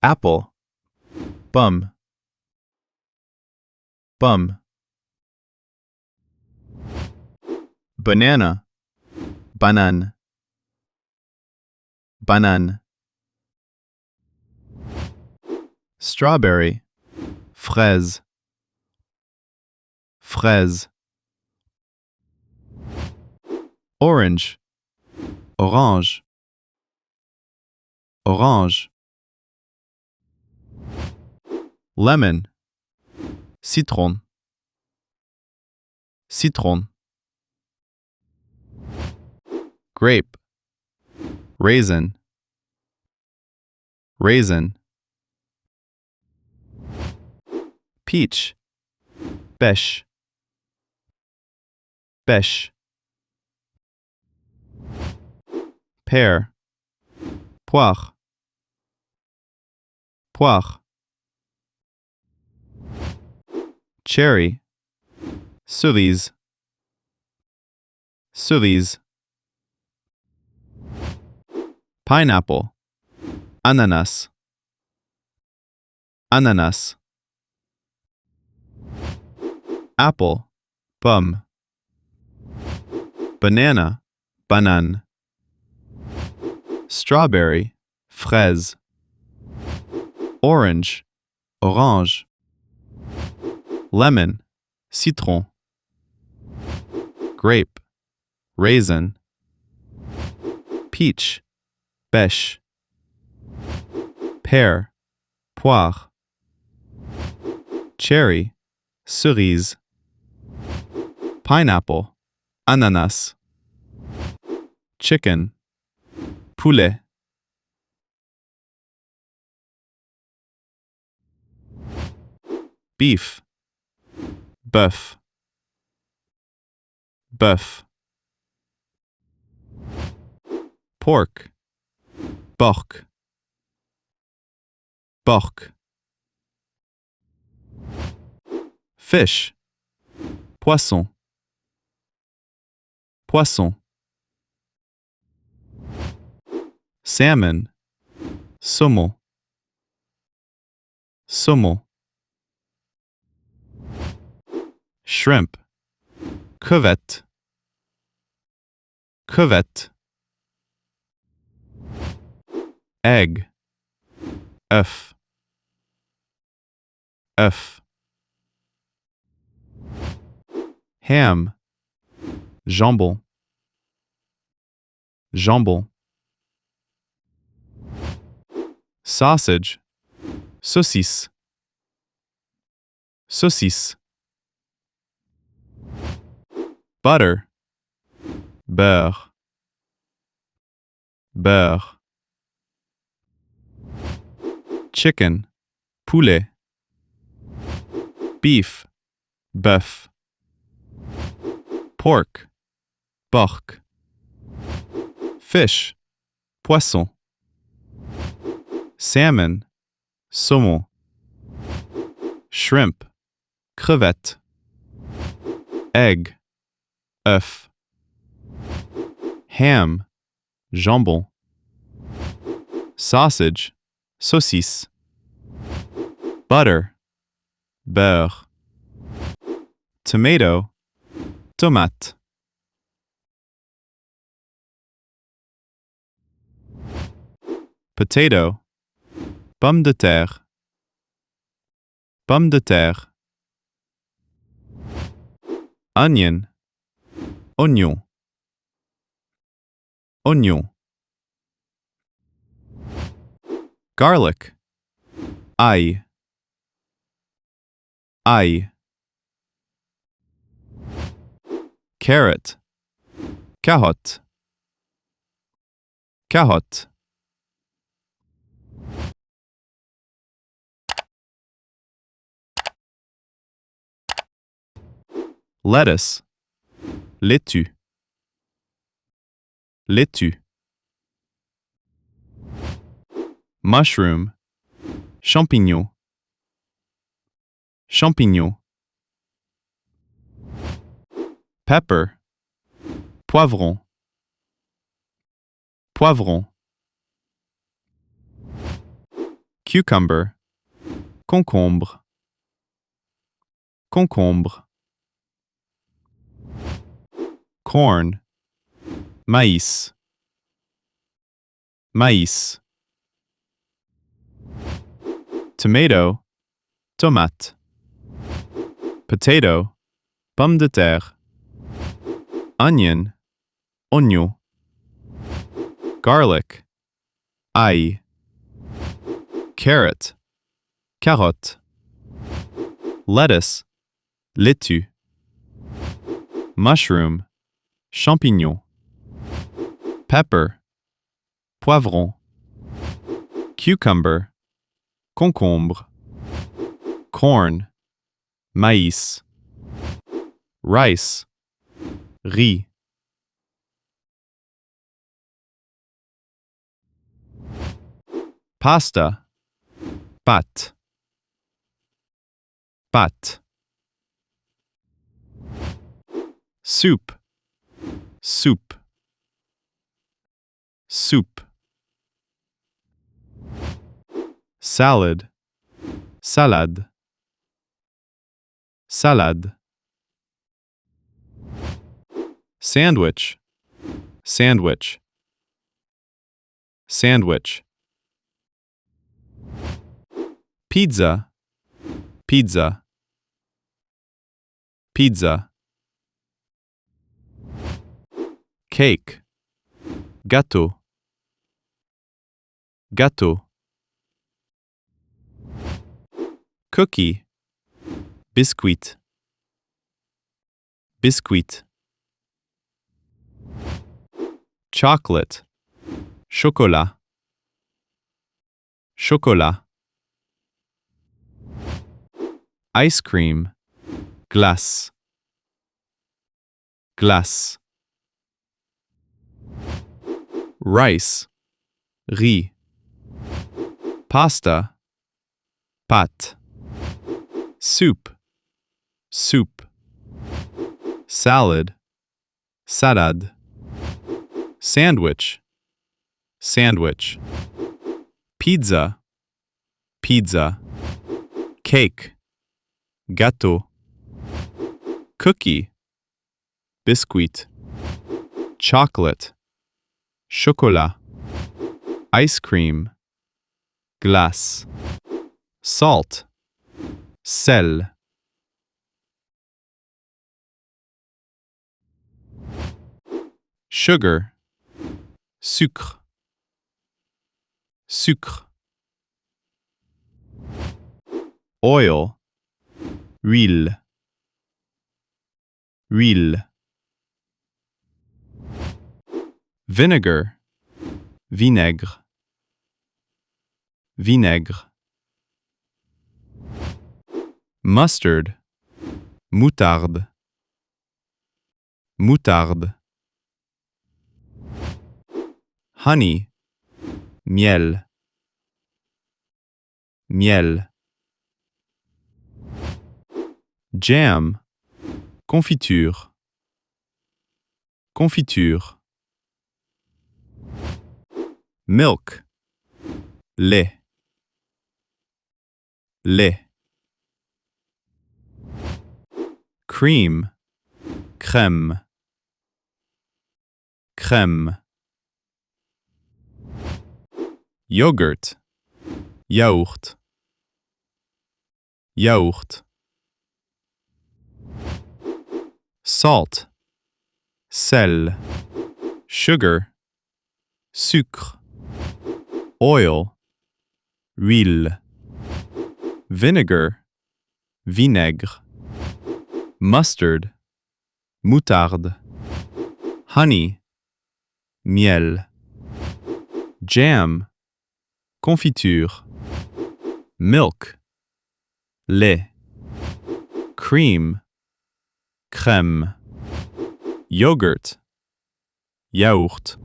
apple, pomme, pomme. Banana, banane, banane. Strawberry, fraise, fraise. Orange, orange, orange. Lemon, citron, citron. Grape, raisin, raisin. Peach, pêche, pêche. Pear, poire, poire. Cherry, cerise, cerise. Pineapple, ananas, ananas. Apple, pomme. Banana, banane. Strawberry, fraise. Orange, orange. Lemon, citron. Grape, raisin. Peach, pêche. Pear, poire. Cherry, cerise. Pineapple, ananas. Chicken, poulet. Beef, bœuf, bœuf. Pork, porc, porc. Fish, poisson, poisson. Salmon, saumon, saumon. Shrimp, crevette, crevette. Egg, œuf, œuf. Ham, jambon, jambon. Sausage, saucisse, saucisse. Butter, beurre, beurre. Chicken, poulet. Beef, bœuf. Pork, porc. Fish, poisson. Salmon, saumon. Shrimp, crevette. Egg, œuf. Ham, jambon. Sausage, saucisse. Butter, beurre. Tomato, tomate. Potato, pomme de terre, pomme de terre. Onion, oignon, oignon. Garlic, ail, ail. Carrot, carotte, carotte. Lettuce, laitue, laitue. Mushroom, champignon, champignon. Pepper, poivron, poivron. cucumber, concombre, concombre. Corn, maïs, maïs. Tomato, tomate. Potato, pomme de terre. Onion, oignon. Garlic, ail. Carrot, carotte. Lettuce, laitue. Mushroom, champignon. Pepper, poivron. Cucumber, concombre. Corn, maïs. Rice, riz. Pasta, pâtes, pâtes. Soupe, soupe, soupe. Salad, salade, salade. Sandwich, sandwich, sandwich. Pizza, pizza, pizza. Cake, gâteau, gâteau. Cookie, biscuit, biscuit. Chocolate, chocolat, chocolat. Ice cream, glace, glace. Rice, riz. Pasta, pâtes. Soup, soup. Salad, salade. Sandwich, sandwich. Pizza, pizza. Cake, gâteau. Cookie, biscuit. Chocolate, chocolat. Ice cream, glace. Salt, sel. Sugar, sucre, sucre. Oil, huile, huile. Vinegar, vinaigre, vinaigre. Mustard, moutarde, moutarde. Honey, miel, miel. Jam, confiture, confiture. Milk, lait, lait. Cream, crème, crème. Yogurt, yaourt, yaourt. Salt, sel. Sugar, sucre. Oil, huile. Vinegar, vinaigre. Mustard, moutarde. Honey, miel. Jam, confiture. Milk, lait. Cream, crème. Yogurt, yaourt.